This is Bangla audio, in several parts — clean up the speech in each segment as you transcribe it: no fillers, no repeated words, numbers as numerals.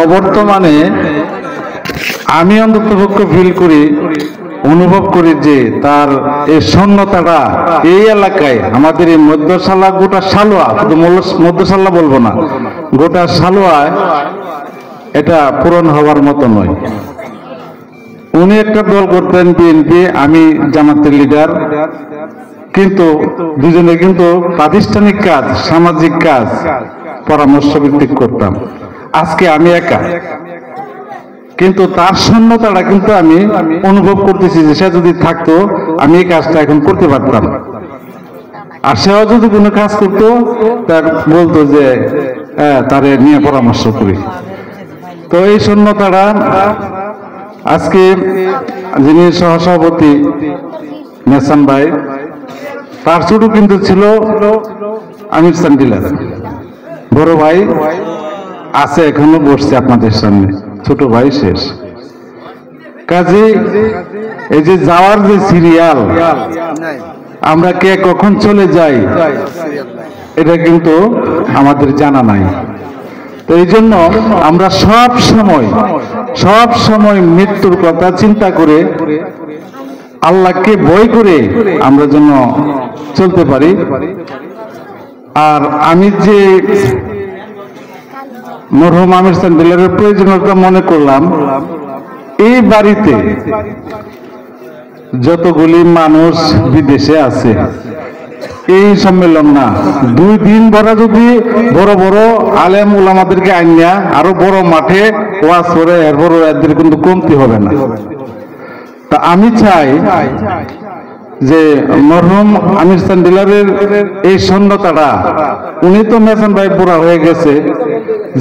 অবর্তমানে আমি অন্ততপক্ষে ফিল করি, অনুভব করি যে তার এই শূন্যতাটা এই এলাকায় আমাদের এই মধ্যশালা গোটা সালোয়া, শুধু মধ্যশালা বলবো না, গোটা সালোয়ায় এটা পূরণ হওয়ার মতো নয়। উনি একটা দল করতেন বিএনপি, আমি জামাতের লিডার, কিন্তু দুজনে কিন্তু প্রাতিষ্ঠানিক কাজ, সামাজিক কাজ পরামর্শ ভিত্তিক করতাম। আজকে আমি একা, কিন্তু তার শূন্যতাটা কিন্তু আমি অনুভব করতেছি যে সে যদি থাকতো আমি এই কাজটা এখন করতে পারতাম। আর সেও যদি কোনো কাজ করতো তার বলতো যে তারে নিয়ে পরামর্শ করি। তো এই শূন্যতাটা আজকে যিনি সহসভাপতি মেসান ভাই, তার ছোট কিন্তু ছিল আমির সান্ডিলার বড় ভাই আছে, এখনো বসছে আপনাদের সামনে, ছোট ভাই শেষ। কাজে এই যে যাওয়ার যে সিরিয়াল, আমরা কে কখন চলে যাই এটা কিন্তু আমাদের জানা নাই। তো এই জন্য আমরা সব সময় মৃত্যুর কথা চিন্তা করে আল্লাহকে ভয় করে আমরা যেন চলতে পারি। আর আমি যে মরহুম আমির সান্ডিলারের প্রয়োজনীয়তা মনে করলাম, এই বাড়িতে যতগুলি মানুষ বিদেশে আছে, এই সম্মেলন না 2 দিন ভরা যদি বড় বড় আলেম উলামাদেরকে আইনা আরো বড় মাঠে ওয়াজ করে, এরপর এদের কিন্তু কমতি হবে না। তা আমি চাই যে মরহুম আমির সান্ডিলারের এই শূন্যতাটা, উনি তো মেসান ভাই পুরা হয়ে গেছে,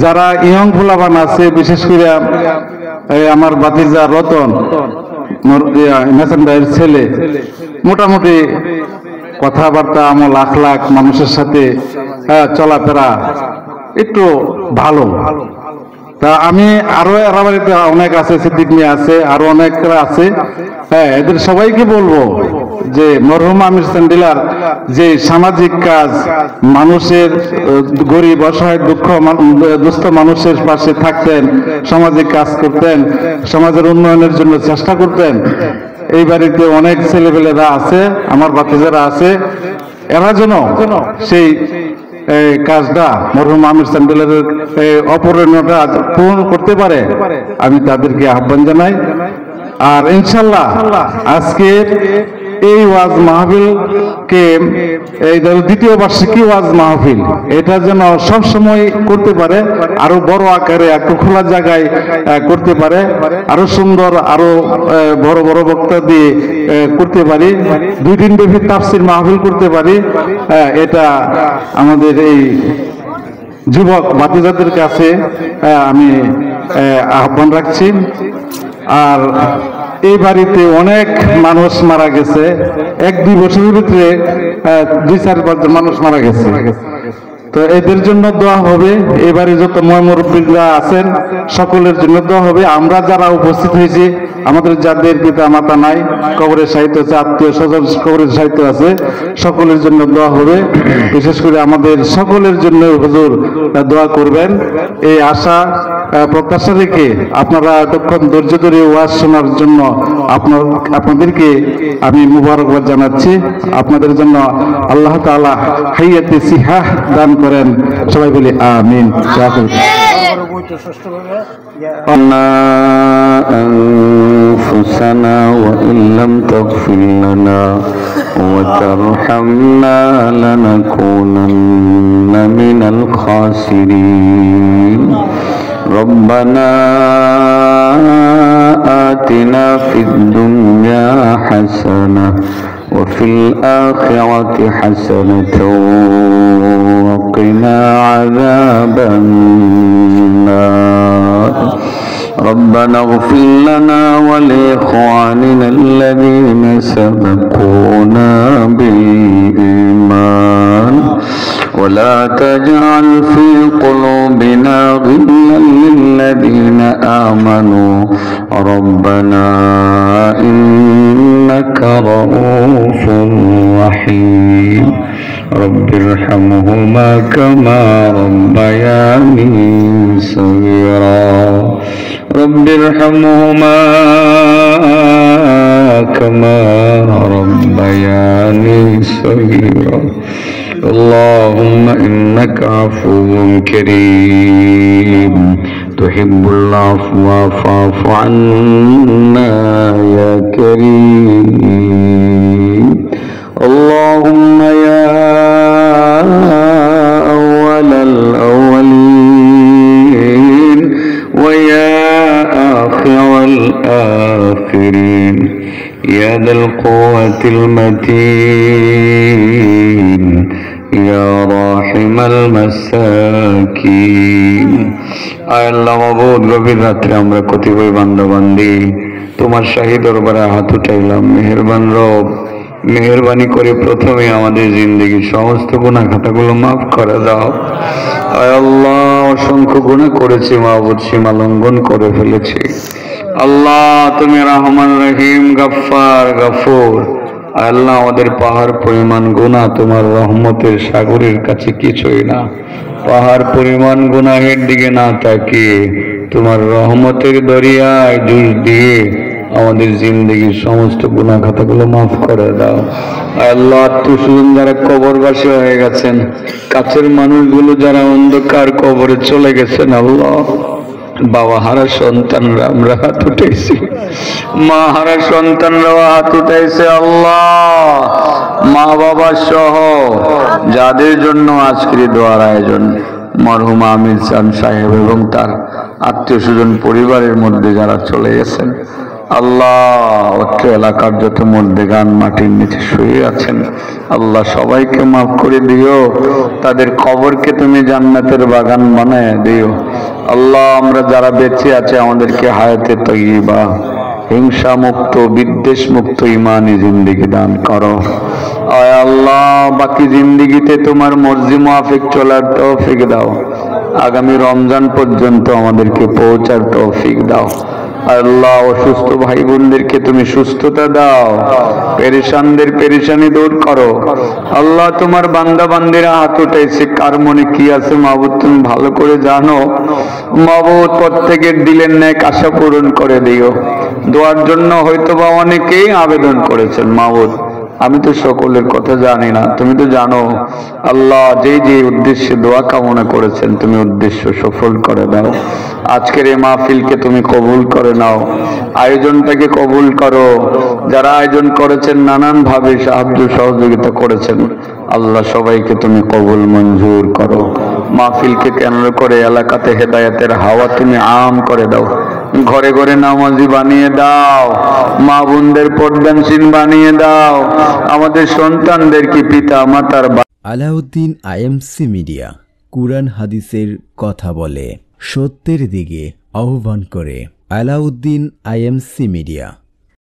যারা ইয়ং ফুলাবান আছে, বিশেষ করে আমার ভাতিজা রতন মেসান ভাইয়ের ছেলে, মোটামুটি কথাবার্তা, আমল আখলাক, মানুষের সাথে চলাফেরা একটু ভালো। তা আমি আরো এরা বাড়িতে অনেক আছে, সিদ্দিক মিয়া আছে, আরো অনেকরা আছে, এদের সবাইকে বলবো যে মরহুম আমির সান্ডিলার যে সামাজিক কাজ, মানুষের গরিব অসহায় দুস্থ মানুষের পাশে থাকতেন, সামাজিক কাজ করতেন, সমাজের উন্নয়নের জন্য চেষ্টা করতেন। এই বাড়িতে অনেক ছেলেপেলেরা আছে, আমার ভাতিজারা আছে, এরা যেন সেই কাজটা মরহুম আমির সান্ডিলারের অপূরণীয়তা পূরণ করতে পারে, আমি তাদেরকে আহ্বান জানাই। আর ইনশাল্লাহ আজকের এই ওয়াজ মাহফিলকে, এই দ্বিতীয় বার্ষিকী ওয়াজ মাহফিল, এটা যেন সবসময় করতে পারে, আরো বড় আকারে একটু খোলা জায়গায় করতে পারে, আরো সুন্দর, আরো বড় বড় বক্তা দিয়ে করতে পারি, 2 দিন ব্যাপী তাফসির মাহফিল করতে পারি। এটা আমাদের এই যুবক ভাতিজাদের কাছে আমি আহ্বান রাখছি। আর এই বাড়িতে অনেক মানুষ মারা গেছে, 1-2 বছরের ভিতরে 2-4-5 জন মানুষ মারা গেছে। তো এদের জন্য দোয়া হবে, এবারে যত মুরব্বীরা আছেন সকলের জন্য দোয়া হবে। আমরা যারা উপস্থিত হয়েছি, আমাদের যাদের পিতা মাতা নাই, কবরের সাহিত্য আছে, আত্মীয় স্বজন কবরের সাহিত্য আছে, সকলের জন্য দোয়া হবে। বিশেষ করে আমাদের সকলের জন্য হুজুর দোয়া করবেন, এই আশা প্রত্যাশা রেখে আপনারা এতক্ষণ ধৈর্য ধরে ওয়াজ শোনার জন্য আপনাদেরকে আমি মুবারকবাদ জানাচ্ছি। আপনাদের জন্য আল্লাহ তাআলা হায়াতে সিহাহ দান করেন, সবাই বলি আমিন। أنفسنا وإن لم تغفر لنا وترحمنا لنكونن من الخاسرين ربنا آتنا في الدنيا حسنة وفي الآخرة حسنة وقنا عذاب النار ربنا اغفر لنا ولإخواننا الذين سبقونا بالإيمان ولا تجعل في قلوبنا غلا للذين آمنوا ربنا إنك رؤوف رحيم رب ارحمهما كما ربياني صغيرا رب ارحمهما كما ربياني صغيرا اللهم إنك عفو كريم تحب العفو فاعف عنا يا كريم اللهم يا أول الأولين ويا آخر الآخرين يا ذا القوة المتين يا راحم المساكين আয় আল্লাহ মাবুদ গভীর রাত্রে আমরা কতিপয় বান্দা বান্দি তোমার শাহী দরবারে হাত উঠাইলাম মেহেরবান রব মেহেরবানি করে প্রথমে আমাদের জিন্দেগির সমস্ত গুনাহ খাতাগুলো মাফ করে দাও আয় আল্লাহ অসংখ্য গুনাহ করেছি মাবুদ সীমা লঙ্ঘন করে ফেলেছি আল্লাহ তুমি রহমান রহিম গফফার গফুর আল্লাহ আমাদের পাহাড় পরিমাণ গুনাহ তোমার রহমতের সাগরের কাছে কিছুই না পাহাড় পরিমাণ গুনাহের দিকে না তাকিয়ে তোমার রহমতের দরিয়ায় ডুব দিয়ে আমাদের জিন্দেগির সমস্ত গুনাহ খাতাগুলো মাফ করে দাও আল্লাহ আত্মীয়স্বজন যারা কবরবাসী হয়ে গেছেন কাছের মানুষগুলো যারা অন্ধকার কবরে চলে গেছেন আল্লাহ বাবা হারা সন্তানরা আমরা হাত উঠেছি মা হারা সন্তানরাও হাত উঠেছে আল্লাহ মা বাবা সহ যাদের জন্য আজকের দোয়ার আয়োজন মরহুম আমির চাঁদ সাহেব এবং তার আত্মীয় স্বজন পরিবারের মধ্যে যারা চলে গেছেন আল্লাহ অত্র এলাকার যত মধ্যে গান মাটির নিচে শুয়ে আছেন আল্লাহ সবাইকে মাফ করে দিও তাদের কবরকে তুমি জান্নাতের বাগান বানায় দিও আল্লাহ আমরা যারা বেঁচে আছে আমাদেরকে হায়াতে তয়্যিবা হিংসা মুক্ত বিদ্বেষ মুক্ত ইমানি জিন্দেগি দান করো আয় আল্লাহ বাকি জিন্দেগিতে তোমার মর্জি মুআফিক চলার তৌফিক দাও আগামী রমজান পর্যন্ত আমাদেরকে পৌঁছার তৌফিক দাও আল্লাহ অসুস্থ ভাই বোনদেরকে তুমি সুস্থতা দাও পেরেশানদের পেরেশানি দূর করো আল্লাহ তোমার বান্দা বান্দিরা হাত উঠাইছে কার মনে কি আছে মাবুদ তুমি ভালো করে জানো মাবুদ প্রত্যেকের দিলের ন্যাক আশা পূরণ করে দিও দোয়ার জন্য হয়তোবা অনেকেই আবেদন করেছেন মাবুদ আমি তো সকলের কথা জানি না তুমি তো জানো আল্লাহ যে যে উদ্দেশ্যে দোয়া কামনা করেছেন তুমি উদ্দেশ্য সফল করে দাও আজকের এই মাহফিলকে তুমি কবুল করে নাও আয়োজনটাকে কবুল করো যারা আয়োজন করেছেন নানান ভাবে সাহায্য সহযোগিতা করেছেন আল্লাহ সবাইকে তুমি কবুল মঞ্জুর করো মাহফিলকে কেন্দ্র করে এলাকাতে হেদায়েতের হাওয়া তুমি আম করে দাও ঘরে ঘরে নামাজি বানিয়ে দাও মা বোনদের পর্দানশীল বানিয়ে দাও আমাদের সন্তানদেরকে পিতা মাতার আলাউদ্দিন আইএমসি মিডিয়া কুরআন হাদিসের কথা বলে সত্যের দিকে আহ্বান করে আলাউদ্দিন আইএমসি মিডিয়া।